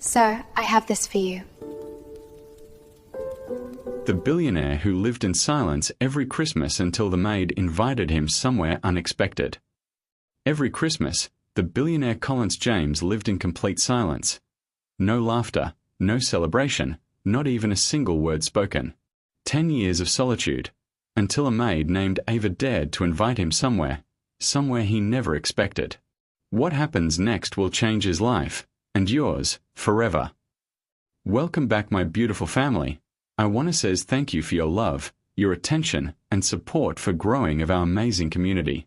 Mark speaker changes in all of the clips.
Speaker 1: Sir, I have this for you.
Speaker 2: The billionaire who lived in silence every Christmas until the maid invited him somewhere unexpected. Every Christmas, the billionaire Collins James lived in complete silence. No laughter, no celebration, not even a single word spoken. 10 years of solitude, until a maid named Ava dared to invite him somewhere he never expected. What happens next will change his life, and yours, forever. Welcome back, my beautiful family. I want to say thank you for your love, your attention, and support for growing of our amazing community.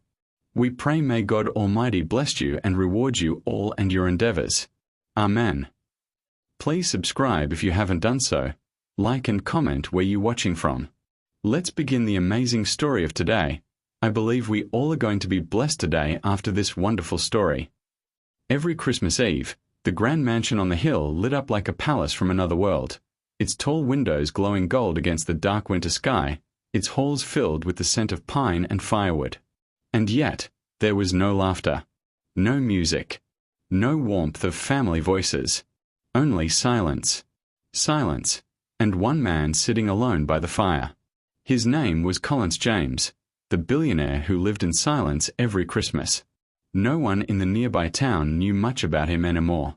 Speaker 2: We pray may God Almighty bless you and reward you all and your endeavors. Amen. Please subscribe if you haven't done so. Like and comment where you're watching from. Let's begin the amazing story of today. I believe we all are going to be blessed today after this wonderful story. Every Christmas Eve, the grand mansion on the hill lit up like a palace from another world. Its tall windows glowing gold against the dark winter sky, its halls filled with the scent of pine and firewood. And yet, there was no laughter, no music, no warmth of family voices, only silence. Silence, and one man sitting alone by the fire. His name was Collins James, the billionaire who lived in silence every Christmas. No one in the nearby town knew much about him anymore.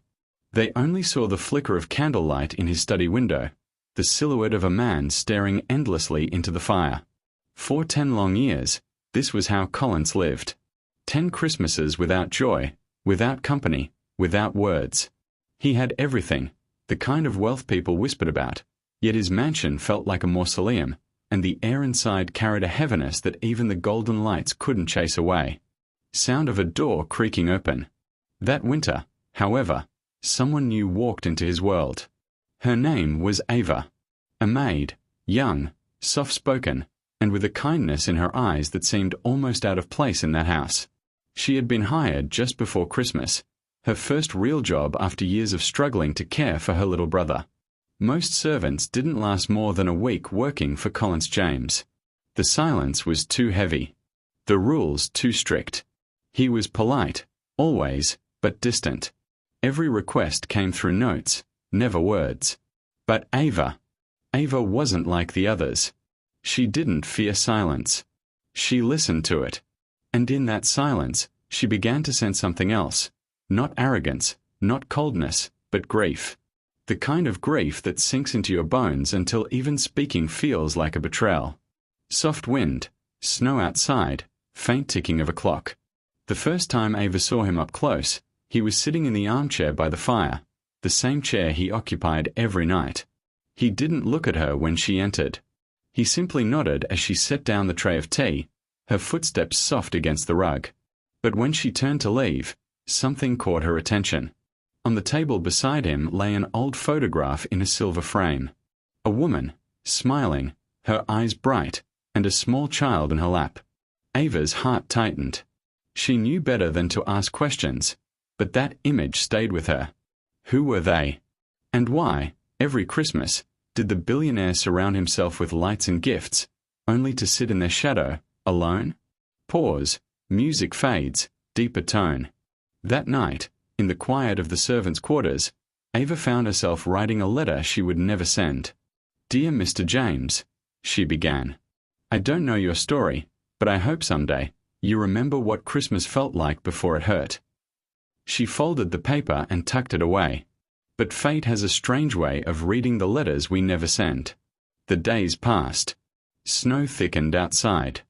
Speaker 2: They only saw the flicker of candlelight in his study window, the silhouette of a man staring endlessly into the fire. For 10 long years, this was how Collins lived. 10 Christmases without joy, without company, without words. He had everything, the kind of wealth people whispered about, yet his mansion felt like a mausoleum, and the air inside carried a heaviness that even the golden lights couldn't chase away. Sound of a door creaking open. That winter, however, someone new walked into his world. Her name was Ava, a maid, young, soft-spoken, and with a kindness in her eyes that seemed almost out of place in that house. She had been hired just before Christmas, her first real job after years of struggling to care for her little brother. Most servants didn't last more than a week working for Collins James. The silence was too heavy. The rules too strict. He was polite, always, but distant. Every request came through notes, never words. But Ava wasn't like the others. She didn't fear silence. She listened to it. And in that silence, she began to sense something else. Not arrogance, not coldness, but grief. The kind of grief that sinks into your bones until even speaking feels like a betrayal. Soft wind, snow outside, faint ticking of a clock. The first time Ava saw him up close, he was sitting in the armchair by the fire, the same chair he occupied every night. He didn't look at her when she entered. He simply nodded as she set down the tray of tea, her footsteps soft against the rug. But when she turned to leave, something caught her attention. On the table beside him lay an old photograph in a silver frame. A woman, smiling, her eyes bright, and a small child in her lap. Ava's heart tightened. She knew better than to ask questions, but that image stayed with her. Who were they? And why, every Christmas, did the billionaire surround himself with lights and gifts, only to sit in their shadow, alone? Pause, music fades, deeper tone. That night, in the quiet of the servants' quarters, Ava found herself writing a letter she would never send. "Dear Mr. James," she began. "I don't know your story, but I hope someday you remember what Christmas felt like before it hurt." She folded the paper and tucked it away. But fate has a strange way of reading the letters we never send. The days passed. Snow thickened outside.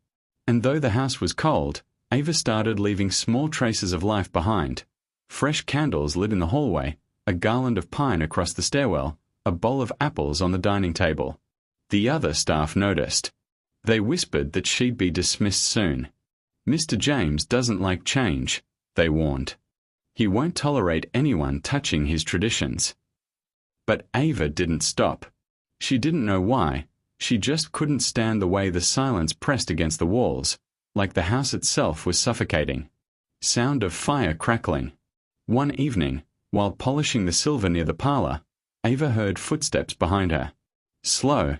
Speaker 2: And though the house was cold, Ava started leaving small traces of life behind. Fresh candles lit in the hallway, a garland of pine across the stairwell, a bowl of apples on the dining table. The other staff noticed. They whispered that she'd be dismissed soon. "Mr. James doesn't like change," they warned. "He won't tolerate anyone touching his traditions." But Ava didn't stop. She didn't know why. She just couldn't stand the way the silence pressed against the walls, like the house itself was suffocating. Sound of fire crackling. One evening, while polishing the silver near the parlor, Ava heard footsteps behind her. Slow,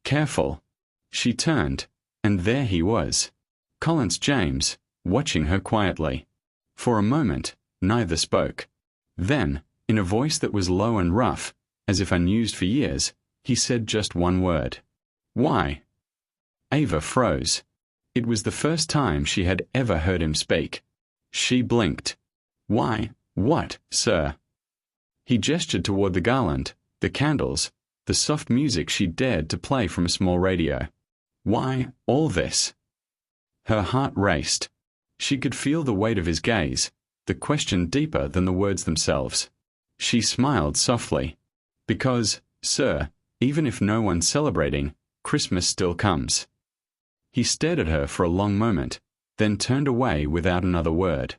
Speaker 2: careful. She turned, and there he was. Collins James, watching her quietly. For a moment, neither spoke. Then, In a voice that was low and rough, as if unused for years, he said just one word. "Why?" Ava froze. It was the first time she had ever heard him speak. She blinked. "Why? What, sir?" He gestured toward the garland, the candles, the soft music she dared to play from a small radio. "Why, all this?" Her heart raced. She could feel the weight of his gaze, the question deeper than the words themselves. She smiled softly. "Because, sir, even if no one's celebrating, Christmas still comes." He stared at her for a long moment, then turned away without another word.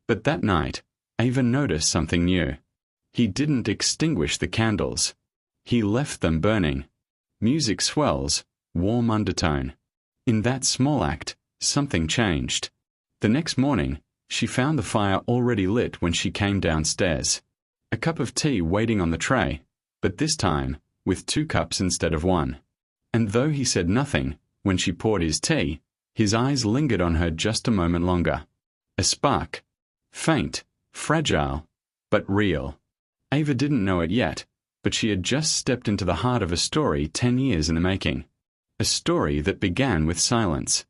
Speaker 2: But that night, Ava noticed something new. He didn't extinguish the candles. He left them burning. Music swells, warm undertone. In that small act, something changed. The next morning, she found the fire already lit when she came downstairs. A cup of tea waiting on the tray, but this time, with 2 cups instead of 1. And though he said nothing, when she poured his tea, his eyes lingered on her just a moment longer. A spark. Faint, fragile, but real. Ava didn't know it yet, but she had just stepped into the heart of a story 10 years in the making. A story that began with silence,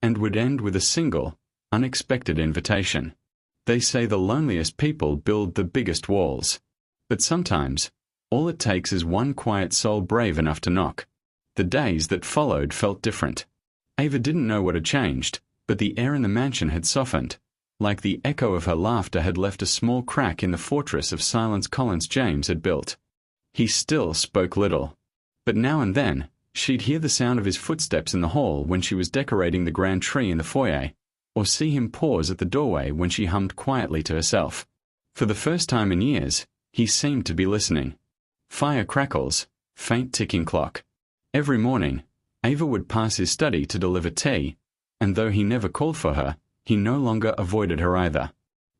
Speaker 2: and would end with a single, unexpected invitation. They say the loneliest people build the biggest walls. But sometimes, all it takes is one quiet soul brave enough to knock. The days that followed felt different. Ava didn't know what had changed, but the air in the mansion had softened, like the echo of her laughter had left a small crack in the fortress of silence James had built. He still spoke little, but now and then, she'd hear the sound of his footsteps in the hall when she was decorating the grand tree in the foyer, or see him pause at the doorway when she hummed quietly to herself. For the first time in years, he seemed to be listening. Fire crackles, faint ticking clock. Every morning, Ava would pass his study to deliver tea, and though he never called for her, he no longer avoided her either.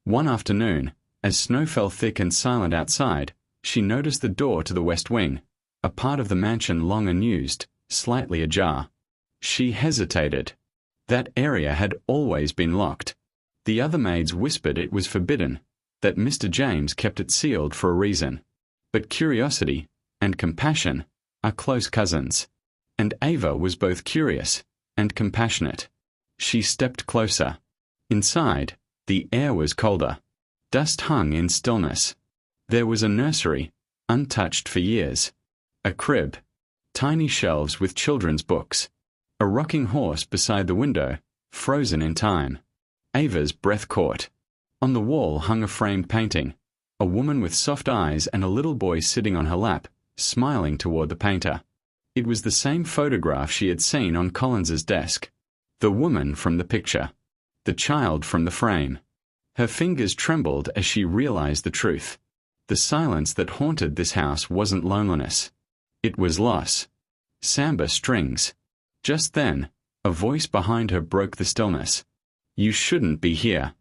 Speaker 2: One afternoon, as snow fell thick and silent outside, she noticed the door to the west wing, a part of the mansion long unused, slightly ajar. She hesitated. That area had always been locked. The other maids whispered it was forbidden, that Mr. James kept it sealed for a reason. But curiosity and compassion are close cousins, and Ava was both curious and compassionate. She stepped closer. Inside, the air was colder. Dust hung in stillness. There was a nursery, untouched for years. A crib. Tiny shelves with children's books. A rocking horse beside the window, frozen in time. Ava's breath caught. On the wall hung a framed painting. A woman with soft eyes and a little boy sitting on her lap, smiling toward the painter. It was the same photograph she had seen on Collins's desk. The woman from the picture. The child from the frame. Her fingers trembled as she realized the truth. The silence that haunted this house wasn't loneliness. It was loss. Samba strings. Just then, a voice behind her broke the stillness. "You shouldn't be here."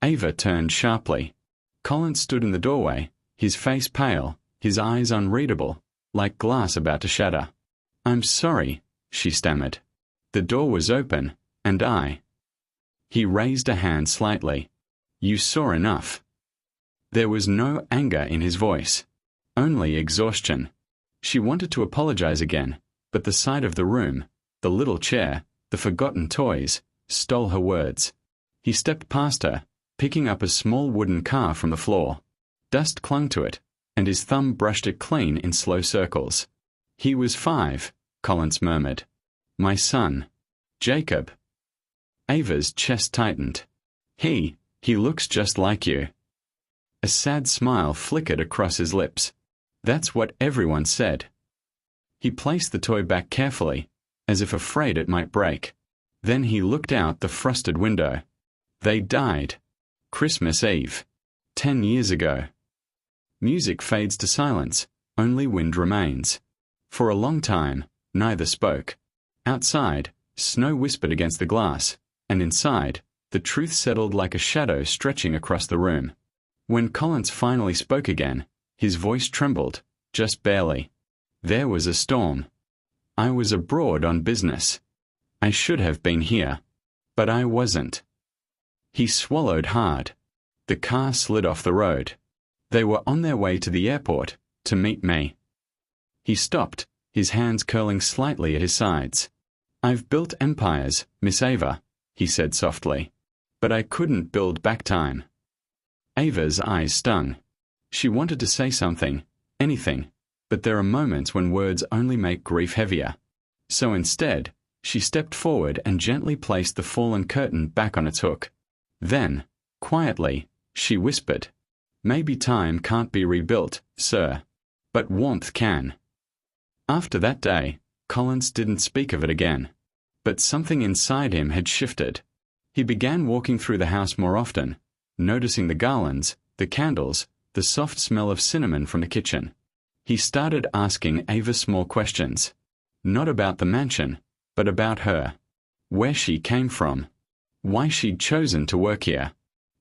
Speaker 2: Ava turned sharply. Collins stood in the doorway, his face pale, his eyes unreadable, like glass about to shatter. "I'm sorry," she stammered. "The door was open, and I—" He raised a hand slightly. "You saw enough." There was no anger in his voice, only exhaustion. She wanted to apologize again, but the sight of the room, the little chair, the forgotten toys, stole her words. He stepped past her, picking up a small wooden car from the floor. Dust clung to it, and his thumb brushed it clean in slow circles. "He was 5, Collins murmured. "My son. Jacob." Ava's chest tightened. He looks just like you." A sad smile flickered across his lips. "That's what everyone said." He placed the toy back carefully, as if afraid it might break. Then he looked out the frosted window. They died. Christmas Eve. 10 years ago. Music fades to silence, only wind remains. For a long time, neither spoke. Outside, snow whispered against the glass, and inside, the truth settled like a shadow stretching across the room. When Collins finally spoke again, his voice trembled, just barely. "There was a storm. I was abroad on business. I should have been here, but I wasn't." He swallowed hard. The car slid off the road. They were on their way to the airport to meet me. He stopped, his hands curling slightly at his sides. I've built empires, Miss Ava, he said softly. But I couldn't build back time. Ava's eyes stung. She wanted to say something, anything, but there are moments when words only make grief heavier. So instead, she stepped forward and gently placed the fallen curtain back on its hook. Then, quietly, she whispered, "Maybe time can't be rebuilt, sir. But warmth can." After that day, Collins didn't speak of it again. But something inside him had shifted. He began walking through the house more often, noticing the garlands, the candles, the soft smell of cinnamon from the kitchen. He started asking Ava small questions. Not about the mansion, but about her. Where she came from. Why she'd chosen to work here.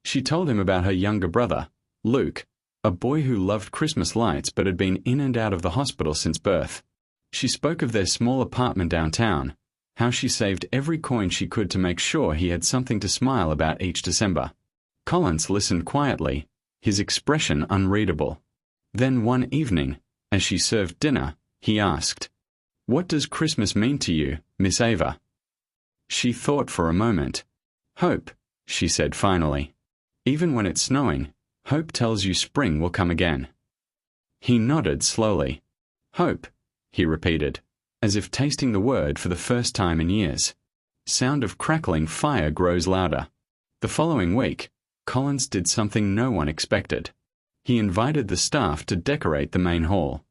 Speaker 2: She told him about her younger brother, Luke, a boy who loved Christmas lights but had been in and out of the hospital since birth. She spoke of their small apartment downtown, how she saved every coin she could to make sure he had something to smile about each December. Collins listened quietly, his expression unreadable. Then one evening, as she served dinner, he asked, "What does Christmas mean to you, Miss Ava?" She thought for a moment. "Hope," she said finally. "Even when it's snowing, hope tells you spring will come again." He nodded slowly. "Hope," he repeated, as if tasting the word for the first time in years. Sound of crackling fire grows louder. The following week, Collins did something no one expected. He invited the staff to decorate the main hall.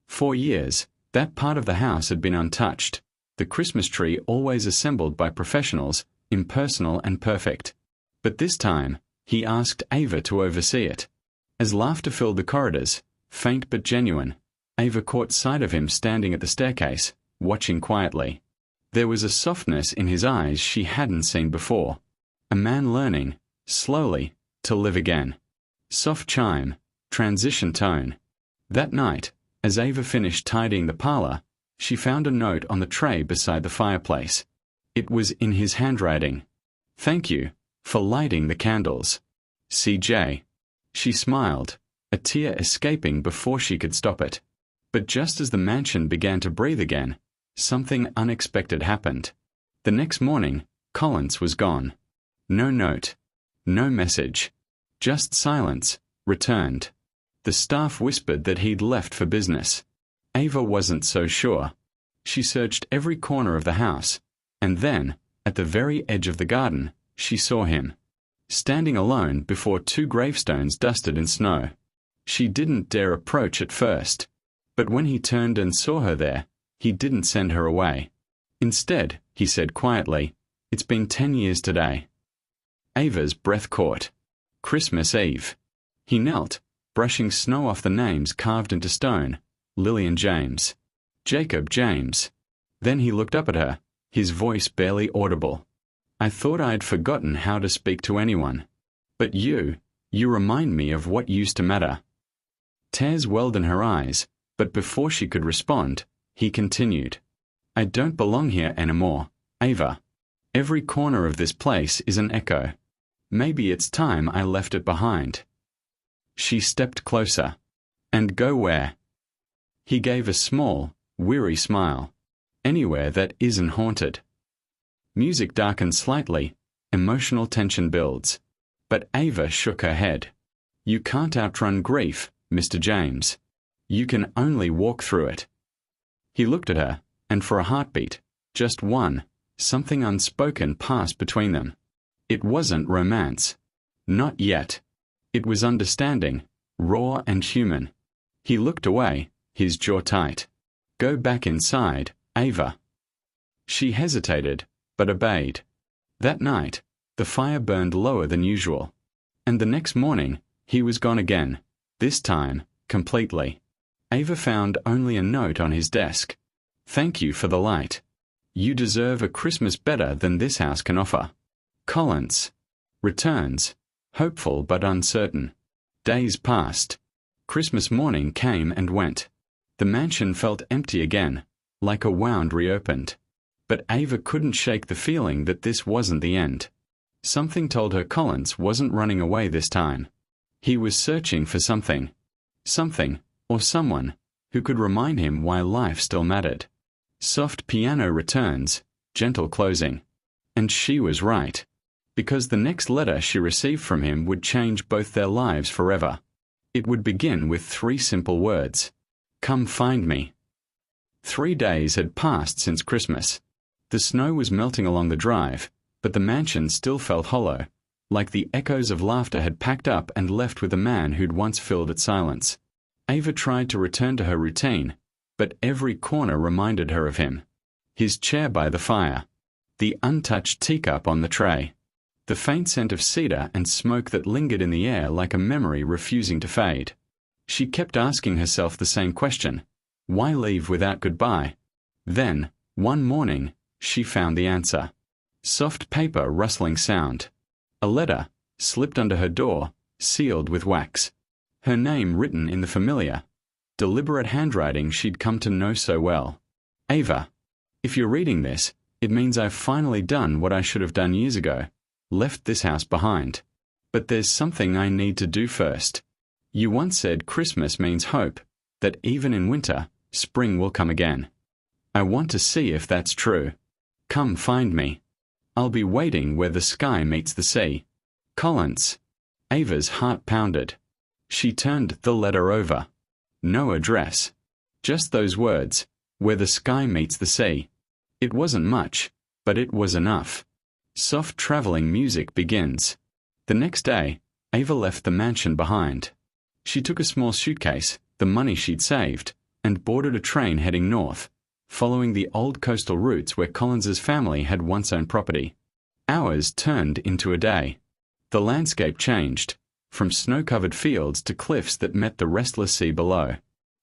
Speaker 2: For years, that part of the house had been untouched, the Christmas tree always assembled by professionals, impersonal and perfect. But this time, he asked Ava to oversee it. As laughter filled the corridors, faint but genuine, Ava caught sight of him standing at the staircase, watching quietly. There was a softness in his eyes she hadn't seen before. A man learning, slowly, to live again. Soft chime, transition tone. That night, as Ava finished tidying the parlor, she found a note on the tray beside the fireplace. It was in his handwriting. "Thank you for lighting the candles. CJ." She smiled, a tear escaping before she could stop it. But just as the mansion began to breathe again, something unexpected happened. The next morning, Collins was gone. No note. No message. Just silence, returned. The staff whispered that he'd left for business. Ava wasn't so sure. She searched every corner of the house, and then, at the very edge of the garden, she saw him. Standing alone before two gravestones dusted in snow. She didn't dare approach at first. But when he turned and saw her there, he didn't send her away. Instead, he said quietly, "It's been 10 years today." Ava's breath caught. Christmas Eve. He knelt, brushing snow off the names carved into stone, Lillian James. Jacob James. Then he looked up at her, his voice barely audible. "I thought I'd forgotten how to speak to anyone. But you remind me of what used to matter." Tears welled in her eyes, but before she could respond, he continued, "I don't belong here anymore, Ava. Every corner of this place is an echo. Maybe it's time I left it behind." She stepped closer. "And go where?" He gave a small, weary smile. "Anywhere that isn't haunted." Music darkened slightly, emotional tension builds. But Ava shook her head. "You can't outrun grief, Mr. James. You can only walk through it." He looked at her, and for a heartbeat, just one, something unspoken passed between them. It wasn't romance. Not yet. It was understanding, raw and human. He looked away, his jaw tight. "Go back inside, Ava." She hesitated, but obeyed. That night, the fire burned lower than usual. And the next morning, he was gone again, this time, completely. Ava found only a note on his desk. "Thank you for the light. You deserve a Christmas better than this house can offer. Collins." Returns, hopeful but uncertain. Days passed. Christmas morning came and went. The mansion felt empty again, like a wound reopened. But Ava couldn't shake the feeling that this wasn't the end. Something told her Collins wasn't running away this time. He was searching for something, or someone, who could remind him why life still mattered. Soft piano returns, gentle closing. And she was right. Because the next letter she received from him would change both their lives forever. It would begin with 3 simple words. Come find me. 3 days had passed since Christmas. The snow was melting along the drive, but the mansion still felt hollow, like the echoes of laughter had packed up and left with the man who'd once filled its silence. Ava tried to return to her routine, but every corner reminded her of him. His chair by the fire, the untouched teacup on the tray, the faint scent of cedar and smoke that lingered in the air like a memory refusing to fade. She kept asking herself the same question. Why leave without goodbye? Then, one morning, she found the answer. Soft paper rustling sound. A letter, slipped under her door, sealed with wax. Her name written in the familiar, deliberate handwriting she'd come to know so well. Ava, if you're reading this, it means I've finally done what I should have done years ago, left this house behind. But there's something I need to do first. You once said Christmas means hope, that even in winter, spring will come again. I want to see if that's true. Come find me. I'll be waiting where the sky meets the sea. Collins. Ava's heart pounded. She turned the letter over. No address. Just those words, where the sky meets the sea. It wasn't much, but it was enough. Soft traveling music begins. The next day, Ava left the mansion behind. She took a small suitcase, the money she'd saved, and boarded a train heading north, following the old coastal routes where Collins's family had once owned property. Hours turned into a day. The landscape changed, from snow-covered fields to cliffs that met the restless sea below.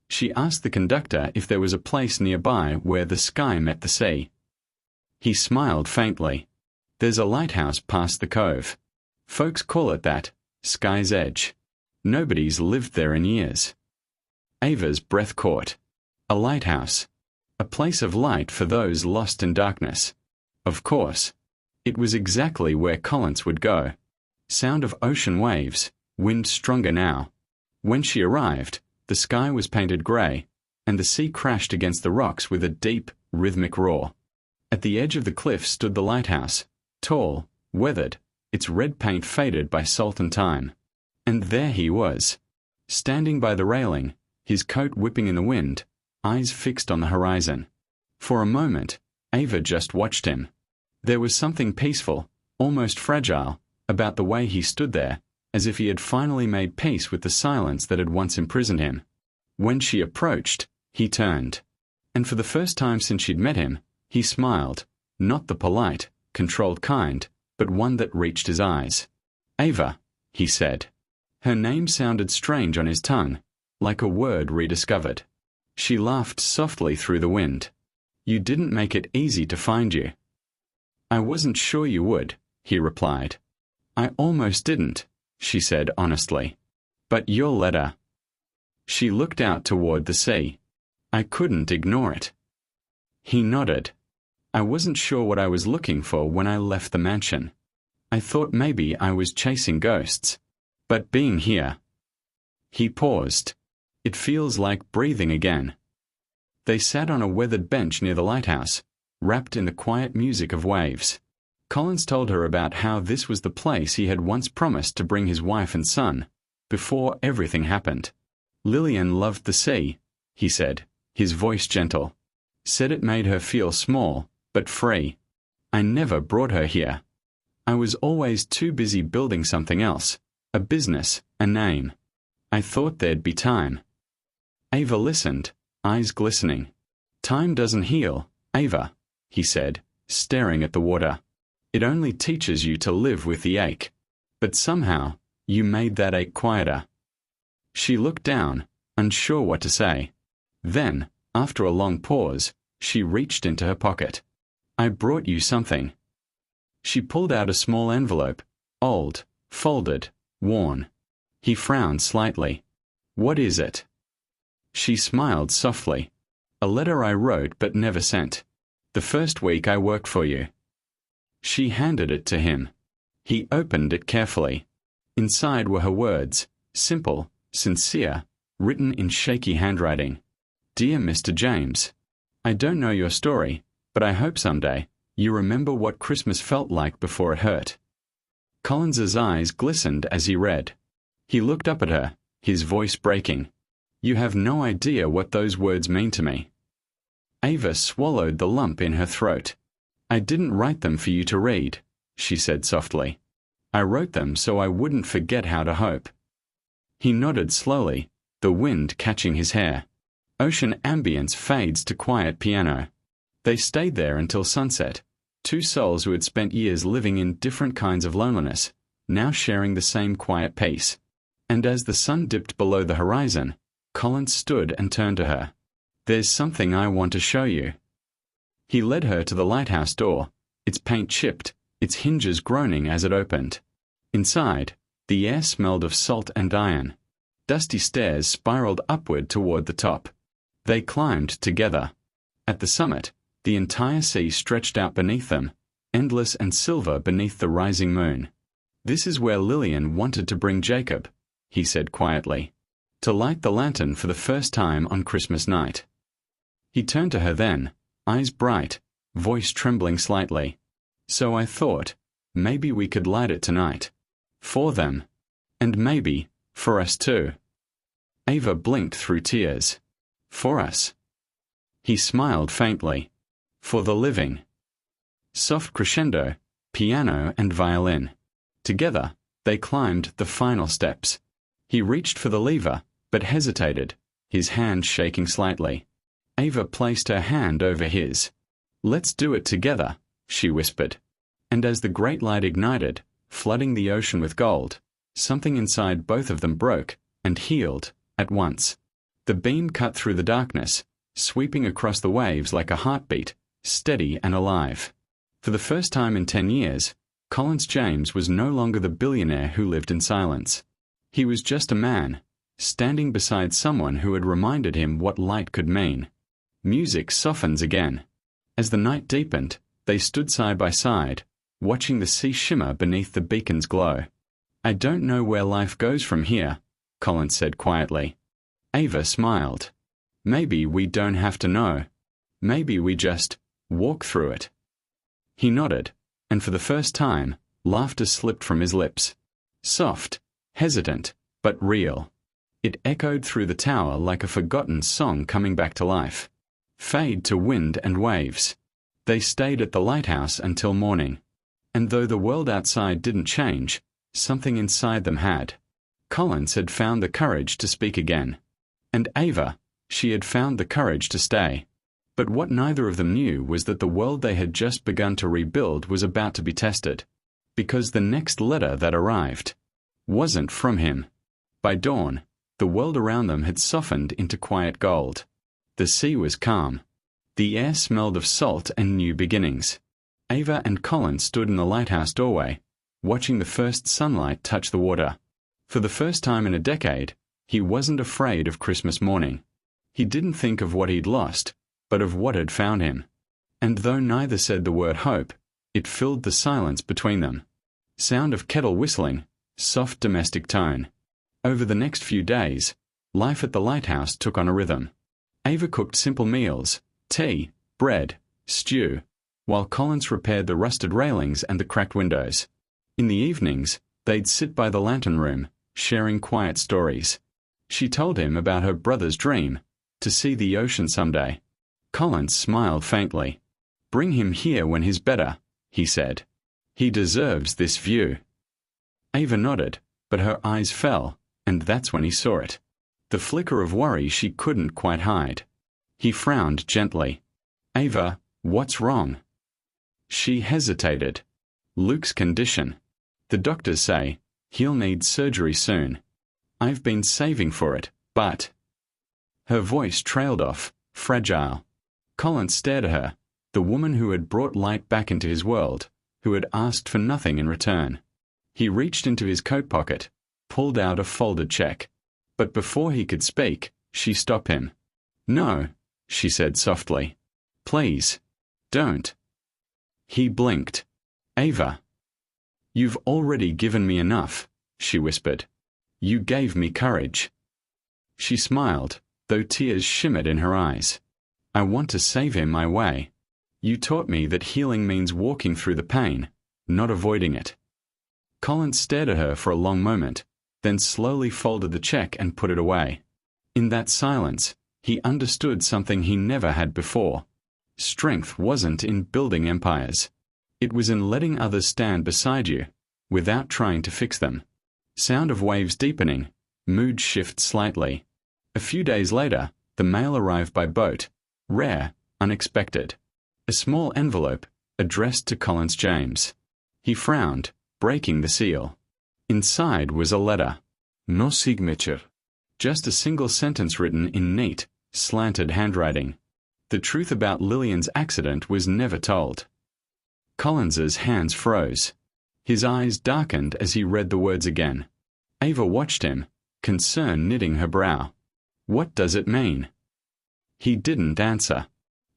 Speaker 2: She asked the conductor if there was a place nearby where the sky met the sea. He smiled faintly. There's a lighthouse past the cove. Folks call it that, Sky's Edge. Nobody's lived there in years. Ava's breath caught. A lighthouse. A place of light for those lost in darkness. Of course. It was exactly where Collins would go. Sound of ocean waves, wind stronger now. When she arrived, the sky was painted grey, and the sea crashed against the rocks with a deep, rhythmic roar. At the edge of the cliff stood the lighthouse, tall, weathered, its red paint faded by salt and time. And there he was, standing by the railing, his coat whipping in the wind, eyes fixed on the horizon. For a moment, Ava just watched him. There was something peaceful, almost fragile, about the way he stood there, as if he had finally made peace with the silence that had once imprisoned him. When she approached, he turned. And for the first time since she'd met him, he smiled, not the polite, controlled kind, but one that reached his eyes. Ava, he said. Her name sounded strange on his tongue, like a word rediscovered. She laughed softly through the wind. You didn't make it easy to find you. I wasn't sure you would, he replied. I almost didn't, she said honestly. But your letter. She looked out toward the sea. I couldn't ignore it. He nodded. I wasn't sure what I was looking for when I left the mansion. I thought maybe I was chasing ghosts. But being here. He paused. It feels like breathing again. They sat on a weathered bench near the lighthouse, wrapped in the quiet music of waves. Collins told her about how this was the place he had once promised to bring his wife and son, before everything happened. Lillian loved the sea, he said, his voice gentle. Said it made her feel small, but free. I never brought her here. I was always too busy building something else, a business, a name. I thought there'd be time. Ava listened, eyes glistening. Time doesn't heal, Ava, he said, staring at the water. It only teaches you to live with the ache. But somehow, you made that ache quieter. She looked down, unsure what to say. Then, after a long pause, she reached into her pocket. I brought you something. She pulled out a small envelope, old, folded, worn. He frowned slightly. What is it? She smiled softly. A letter I wrote but never sent. The first week I worked for you. She handed it to him. He opened it carefully. Inside were her words, simple, sincere, written in shaky handwriting. Dear Mr. James, I don't know your story, but I hope someday you remember what Christmas felt like before it hurt. Collins's eyes glistened as he read. He looked up at her, his voice breaking. You have no idea what those words mean to me. Ava swallowed the lump in her throat. I didn't write them for you to read, she said softly. I wrote them so I wouldn't forget how to hope. He nodded slowly, the wind catching his hair. Ocean ambience fades to quiet piano. They stayed there until sunset, two souls who had spent years living in different kinds of loneliness, now sharing the same quiet peace. And as the sun dipped below the horizon, Collins stood and turned to her. There's something I want to show you. He led her to the lighthouse door, its paint chipped, its hinges groaning as it opened. Inside, the air smelled of salt and iron. Dusty stairs spiraled upward toward the top. They climbed together. At the summit, the entire sea stretched out beneath them, endless and silver beneath the rising moon. This is where Lillian wanted to bring Jacob, he said quietly, to light the lantern for the first time on Christmas night. He turned to her then, eyes bright, voice trembling slightly. So I thought, maybe we could light it tonight. For them. And maybe, for us too. Ava blinked through tears. For us. He smiled faintly. For the living. Soft crescendo, piano and violin. Together, they climbed the final steps. He reached for the lever, but hesitated, his hand shaking slightly. Ava placed her hand over his. Let's do it together, she whispered. And as the great light ignited, flooding the ocean with gold, something inside both of them broke and healed at once. The beam cut through the darkness, sweeping across the waves like a heartbeat, steady and alive. For the first time in 10 years, Collins James was no longer the billionaire who lived in silence. He was just a man, standing beside someone who had reminded him what light could mean. Music softens again. As the night deepened, they stood side by side, watching the sea shimmer beneath the beacon's glow. I don't know where life goes from here, Collins said quietly. Ava smiled. Maybe we don't have to know. Maybe we just walk through it. He nodded, and for the first time, laughter slipped from his lips. Soft, hesitant, but real. It echoed through the tower like a forgotten song coming back to life. Fade to wind and waves. They stayed at the lighthouse until morning. And though the world outside didn't change, something inside them had. Collins had found the courage to speak again. And Ava, she had found the courage to stay. But what neither of them knew was that the world they had just begun to rebuild was about to be tested. Because the next letter that arrived wasn't from him. By dawn, the world around them had softened into quiet gold. The sea was calm. The air smelled of salt and new beginnings. Ava and Colin stood in the lighthouse doorway, watching the first sunlight touch the water. For the first time in a decade, he wasn't afraid of Christmas morning. He didn't think of what he'd lost, but of what had found him. And though neither said the word hope, it filled the silence between them. Sound of kettle whistling, soft domestic tone. Over the next few days, life at the lighthouse took on a rhythm. Ava cooked simple meals, tea, bread, stew, while Collins repaired the rusted railings and the cracked windows. In the evenings, they'd sit by the lantern room, sharing quiet stories. She told him about her brother's dream, to see the ocean someday. Collins smiled faintly. Bring him here when he's better, he said. He deserves this view. Ava nodded, but her eyes fell, and that's when he saw it. The flicker of worry she couldn't quite hide. He frowned gently. Ava, what's wrong? She hesitated. Luke's condition. The doctors say he'll need surgery soon. I've been saving for it, but... Her voice trailed off, fragile. Collins stared at her, the woman who had brought light back into his world, who had asked for nothing in return. He reached into his coat pocket, pulled out a folded check. But before he could speak, she stopped him. No, she said softly. Please, don't. He blinked. Ava. You've already given me enough, she whispered. You gave me courage. She smiled, though tears shimmered in her eyes. I want to save him my way. You taught me that healing means walking through the pain, not avoiding it. Collins stared at her for a long moment, then slowly folded the check and put it away. In that silence, he understood something he never had before. Strength wasn't in building empires. It was in letting others stand beside you, without trying to fix them. Sound of waves deepening, mood shift slightly. A few days later, the mail arrived by boat, rare, unexpected. A small envelope, addressed to Collins James. He frowned, breaking the seal. Inside was a letter. No signature. Just a single sentence written in neat, slanted handwriting. The truth about Lillian's accident was never told. Collins's hands froze. His eyes darkened as he read the words again. Ava watched him, concern knitting her brow. What does it mean? He didn't answer.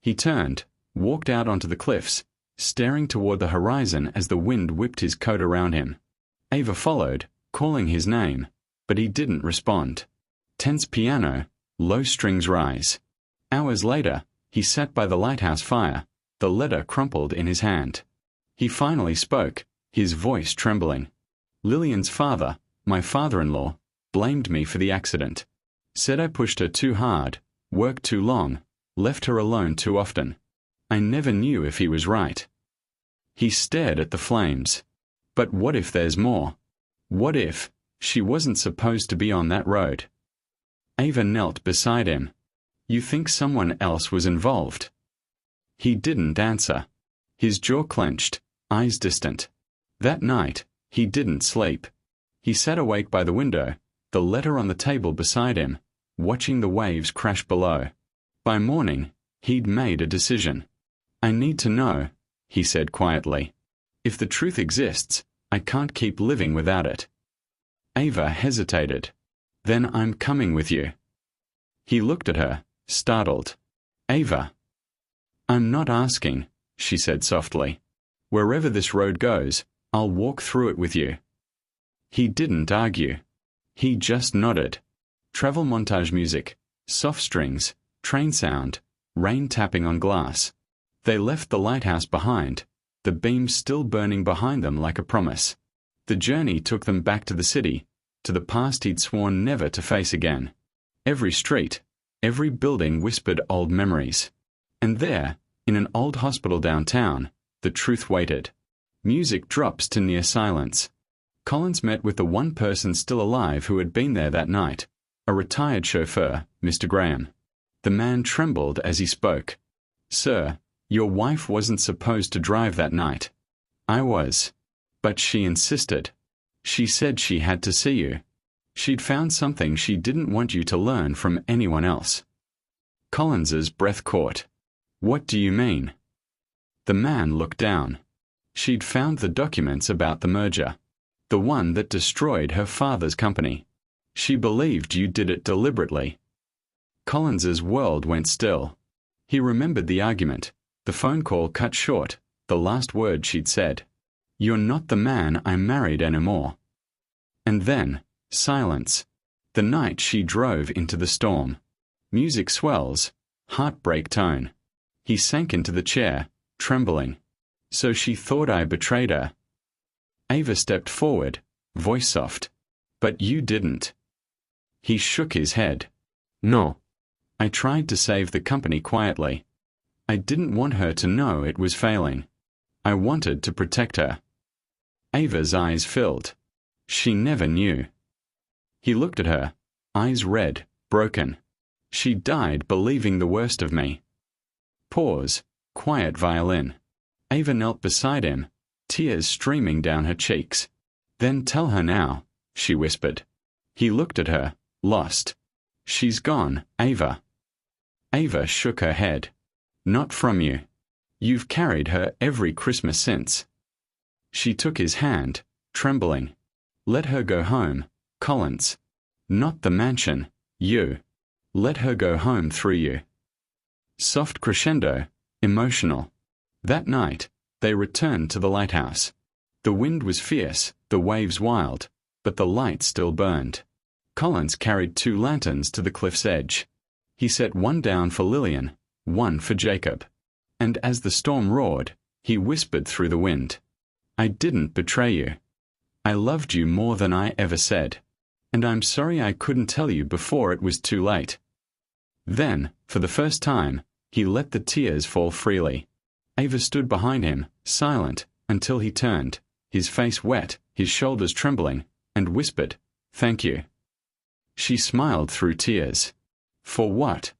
Speaker 2: He turned, walked out onto the cliffs, staring toward the horizon as the wind whipped his coat around him. Ava followed, calling his name, but he didn't respond. Tense piano, low strings rise. Hours later, he sat by the lighthouse fire, the letter crumpled in his hand. He finally spoke, his voice trembling. Lillian's father, my father-in-law, blamed me for the accident. Said I pushed her too hard, worked too long, left her alone too often. I never knew if he was right. He stared at the flames. But what if there's more? What if she wasn't supposed to be on that road? Ava knelt beside him. You think someone else was involved? He didn't answer. His jaw clenched, eyes distant. That night, he didn't sleep. He sat awake by the window, the letter on the table beside him, watching the waves crash below. By morning, he'd made a decision. I need to know, he said quietly. If the truth exists, I can't keep living without it. Ava hesitated. Then I'm coming with you. He looked at her, startled. Ava. I'm not asking, she said softly. Wherever this road goes, I'll walk through it with you. He didn't argue. He just nodded. Travel montage music, soft strings, train sound, rain tapping on glass. They left the lighthouse behind, the beams still burning behind them like a promise. The journey took them back to the city, to the past he'd sworn never to face again. Every street, every building whispered old memories. And there, in an old hospital downtown, the truth waited. Music drops to near silence. Collins met with the one person still alive who had been there that night, a retired chauffeur, Mr. Graham. The man trembled as he spoke. Sir, your wife wasn't supposed to drive that night. I was. But she insisted. She said she had to see you. She'd found something she didn't want you to learn from anyone else. Collins's breath caught. What do you mean? The man looked down. She'd found the documents about the merger. The one that destroyed her father's company. She believed you did it deliberately. Collins's world went still. He remembered the argument, the phone call cut short, the last word she'd said. You're not the man I married anymore. And then, silence. The night she drove into the storm. Music swells, heartbreak tone. He sank into the chair, trembling. So she thought I betrayed her. Ava stepped forward, voice soft. But you didn't. He shook his head. No. I tried to save the company quietly. I didn't want her to know it was failing. I wanted to protect her. Ava's eyes filled. She never knew. He looked at her, eyes red, broken. She died believing the worst of me. Pause, quiet violin. Ava knelt beside him, tears streaming down her cheeks. Then tell her now, she whispered. He looked at her, lost. She's gone, Ava. Ava shook her head. Not from you. You've carried her every Christmas since. She took his hand, trembling. Let her go home, Collins. Not the mansion, you. Let her go home through you. Soft crescendo, emotional. That night, they returned to the lighthouse. The wind was fierce, the waves wild, but the light still burned. Collins carried 2 lanterns to the cliff's edge. He set one down for Lillian, one for Jacob. And as the storm roared, he whispered through the wind, "I didn't betray you. I loved you more than I ever said. And I'm sorry I couldn't tell you before it was too late." Then, for the first time, he let the tears fall freely. Ava stood behind him, silent, until he turned, his face wet, his shoulders trembling, and whispered, "Thank you." She smiled through tears. "For what?"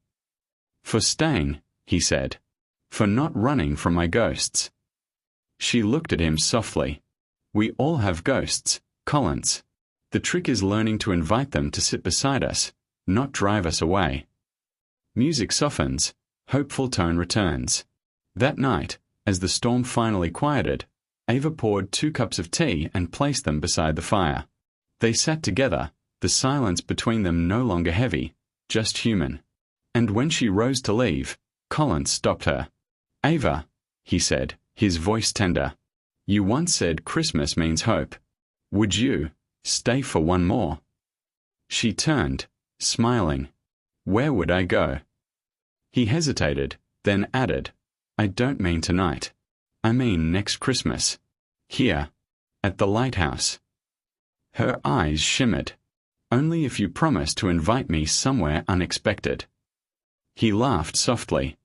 Speaker 2: "For staying," he said. "For not running from my ghosts." She looked at him softly. "We all have ghosts, Collins. The trick is learning to invite them to sit beside us, not drive us away." Music softens, hopeful tone returns. That night, as the storm finally quieted, Ava poured 2 cups of tea and placed them beside the fire. They sat together, the silence between them no longer heavy, just human. And when she rose to leave, Collins stopped her. "Ava," he said, his voice tender, "you once said Christmas means hope. Would you stay for one more?" She turned, smiling. "Where would I go?" He hesitated, then added, "I don't mean tonight. I mean next Christmas. Here, at the lighthouse." Her eyes shimmered. "Only if you promise to invite me somewhere unexpected." He laughed softly.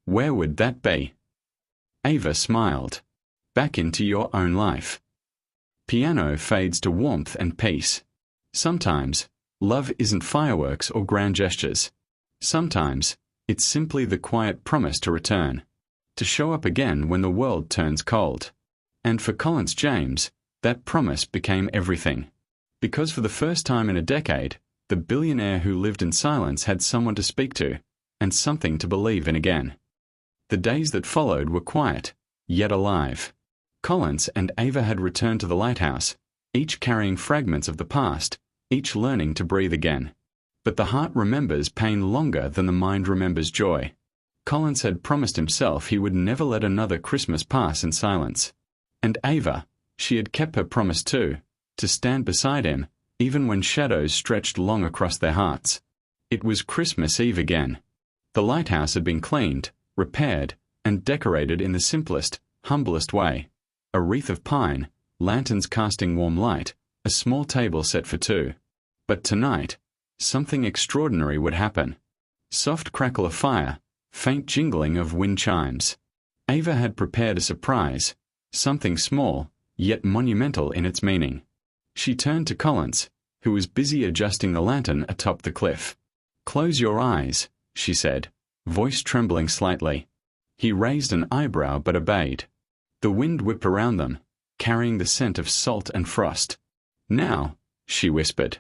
Speaker 2: "Where would that be?" Ava smiled. "Back into your own life." Piano fades to warmth and peace. Sometimes, love isn't fireworks or grand gestures. Sometimes, it's simply the quiet promise to return, to show up again when the world turns cold. And for Collins James, that promise became everything. Because for the first time in a decade, the billionaire who lived in silence had someone to speak to, and something to believe in again. The days that followed were quiet, yet alive. Collins and Ava had returned to the lighthouse, each carrying fragments of the past, each learning to breathe again. But the heart remembers pain longer than the mind remembers joy. Collins had promised himself he would never let another Christmas pass in silence. And Ava, she had kept her promise too, to stand beside him, even when shadows stretched long across their hearts. It was Christmas Eve again. The lighthouse had been cleaned, repaired, and decorated in the simplest, humblest way. A wreath of pine, lanterns casting warm light, a small table set for 2. But tonight, something extraordinary would happen. Soft crackle of fire, faint jingling of wind chimes. Ava had prepared a surprise, something small, yet monumental in its meaning. She turned to Collins, who was busy adjusting the lantern atop the cliff. "Close your eyes," she said, voice trembling slightly. He raised an eyebrow but obeyed. The wind whipped around them, carrying the scent of salt and frost. "Now," she whispered.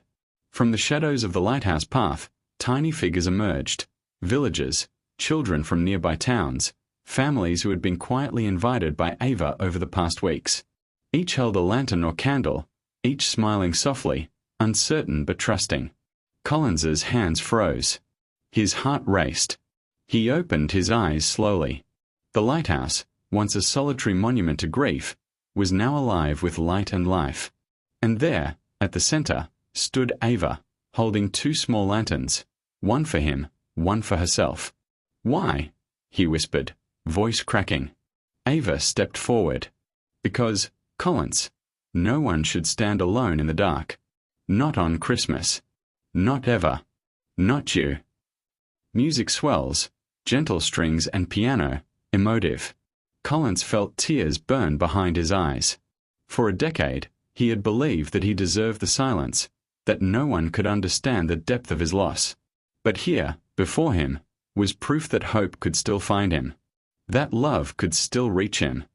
Speaker 2: From the shadows of the lighthouse path, tiny figures emerged. Villagers, children from nearby towns, families who had been quietly invited by Ava over the past weeks. Each held a lantern or candle, each smiling softly, uncertain but trusting. Collins's hands froze. His heart raced. He opened his eyes slowly. The lighthouse, once a solitary monument to grief, was now alive with light and life. And there, at the center, stood Ava, holding 2 small lanterns, one for him, one for herself. "Why?" he whispered, voice cracking. Ava stepped forward. "Because, Collins, no one should stand alone in the dark. Not on Christmas. Not ever. Not you." Music swells, gentle strings and piano, emotive. Collins felt tears burn behind his eyes. For a decade, he had believed that he deserved the silence, that no one could understand the depth of his loss. But here, before him, was proof that hope could still find him, that love could still reach him.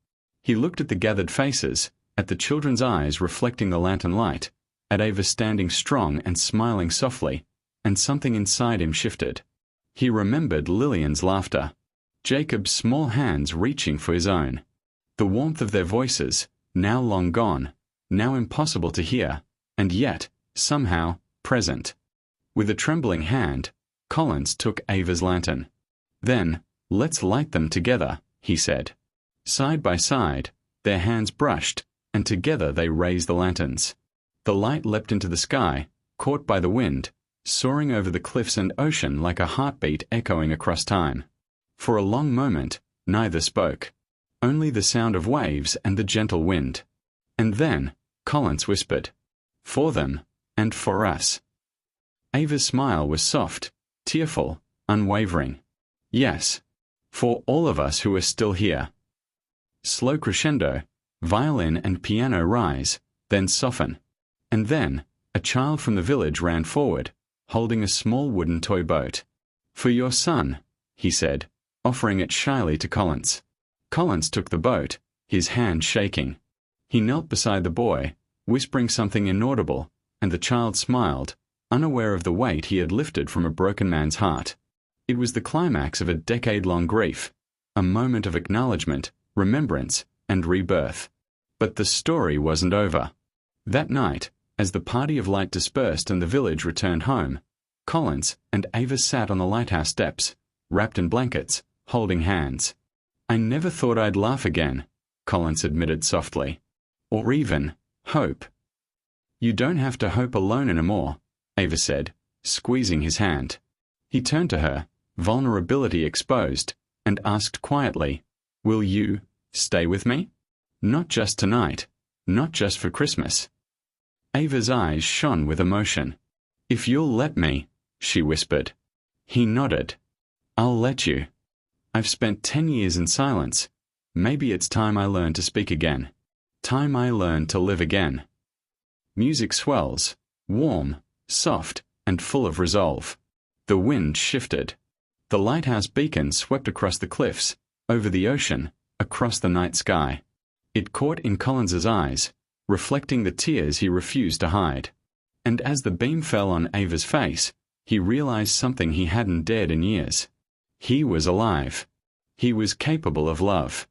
Speaker 2: He looked at the gathered faces, at the children's eyes reflecting the lantern light, at Ava standing strong and smiling softly, and something inside him shifted. He remembered Lillian's laughter, Jacob's small hands reaching for his own, the warmth of their voices, now long gone, now impossible to hear, and yet, somehow, present. With a trembling hand, Collins took Ava's lantern. "Then, let's light them together," he said. Side by side, their hands brushed, and together they raised the lanterns. The light leapt into the sky, caught by the wind, soaring over the cliffs and ocean like a heartbeat echoing across time. For a long moment, neither spoke. Only the sound of waves and the gentle wind. And then, Collins whispered, "For them, and for us." Ava's smile was soft, tearful, unwavering. "Yes. For all of us who are still here." Slow crescendo, violin and piano rise, then soften. And then, a child from the village ran forward, holding a small wooden toy boat. "For your son," he said, offering it shyly to Collins. Collins took the boat, his hand shaking. He knelt beside the boy, whispering something inaudible, and the child smiled, unaware of the weight he had lifted from a broken man's heart. It was the climax of a decade-long grief, a moment of acknowledgement, remembrance, and rebirth. But the story wasn't over. That night, as the party of light dispersed and the village returned home, Collins and Ava sat on the lighthouse steps, wrapped in blankets, holding hands. "I never thought I'd laugh again," Collins admitted softly. "Or even hope." "You don't have to hope alone anymore," Ava said, squeezing his hand. He turned to her, vulnerability exposed, and asked quietly, "Will you stay with me? Not just tonight, not just for Christmas." Ava's eyes shone with emotion. "If you'll let me," she whispered. He nodded. "I'll let you. I've spent 10 years in silence. Maybe it's time I learned to speak again. Time I learned to live again." Music swells, warm, soft, and full of resolve. The wind shifted. The lighthouse beacon swept across the cliffs, over the ocean, across the night sky. It caught in Collins's eyes, reflecting the tears he refused to hide. And as the beam fell on Ava's face, he realized something he hadn't dared in years. He was alive. He was capable of love.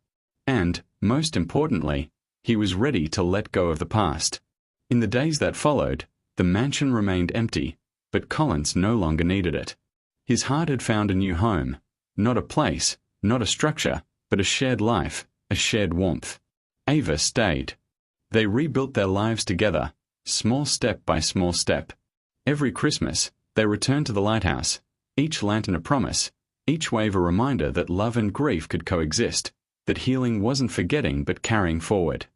Speaker 2: And, most importantly, he was ready to let go of the past. In the days that followed, the mansion remained empty, but Collins no longer needed it. His heart had found a new home, not a place, not a structure, but a shared life, a shared warmth. Ava stayed. They rebuilt their lives together, small step by small step. Every Christmas, they returned to the lighthouse, each lantern a promise, each wave a reminder that love and grief could coexist, that healing wasn't forgetting but carrying forward.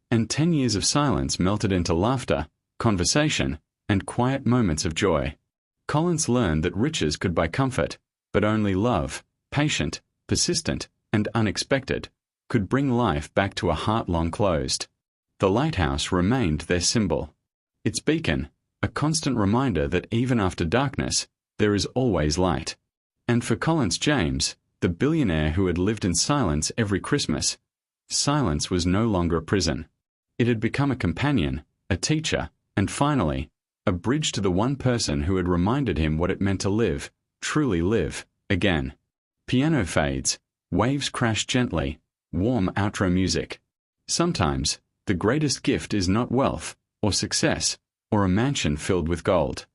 Speaker 2: And 10 years of silence melted into laughter, conversation, and quiet moments of joy. Collins learned that riches could buy comfort, but only love, patient, persistent, and unexpected, could bring life back to a heart long closed. The lighthouse remained their symbol. Its beacon, a constant reminder that even after darkness, there is always light. And for Collins James, the billionaire who had lived in silence every Christmas, silence was no longer a prison. It had become a companion, a teacher, and finally, a bridge to the one person who had reminded him what it meant to live, truly live, again. Piano fades, waves crash gently, warm outro music. Sometimes, the greatest gift is not wealth, or success, or a mansion filled with gold.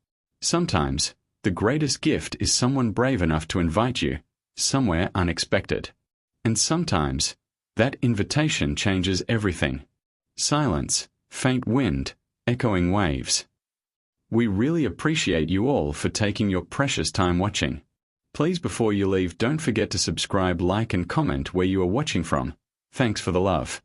Speaker 2: Sometimes, the greatest gift is someone brave enough to invite you, somewhere unexpected. And sometimes, that invitation changes everything. Silence, faint wind, echoing waves. We really appreciate you all for taking your precious time watching. Please, before you leave, don't forget to subscribe, like, and comment where you are watching from. Thanks for the love.